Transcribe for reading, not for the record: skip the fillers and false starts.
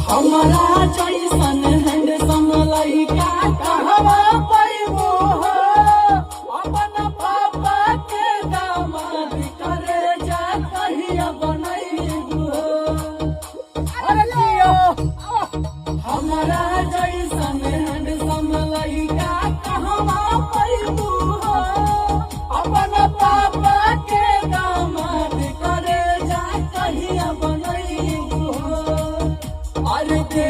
हमारा जैसन हैंडसम लइका कहवा पैबो हो अपन पापा के दामाद करे जा कहिया बनैबो अरे लियो हमारा जैसन हैंडसम लइका कहवा पैबो हो अपन पापा के दामाद करे जा कहिया बनैबो अरे दे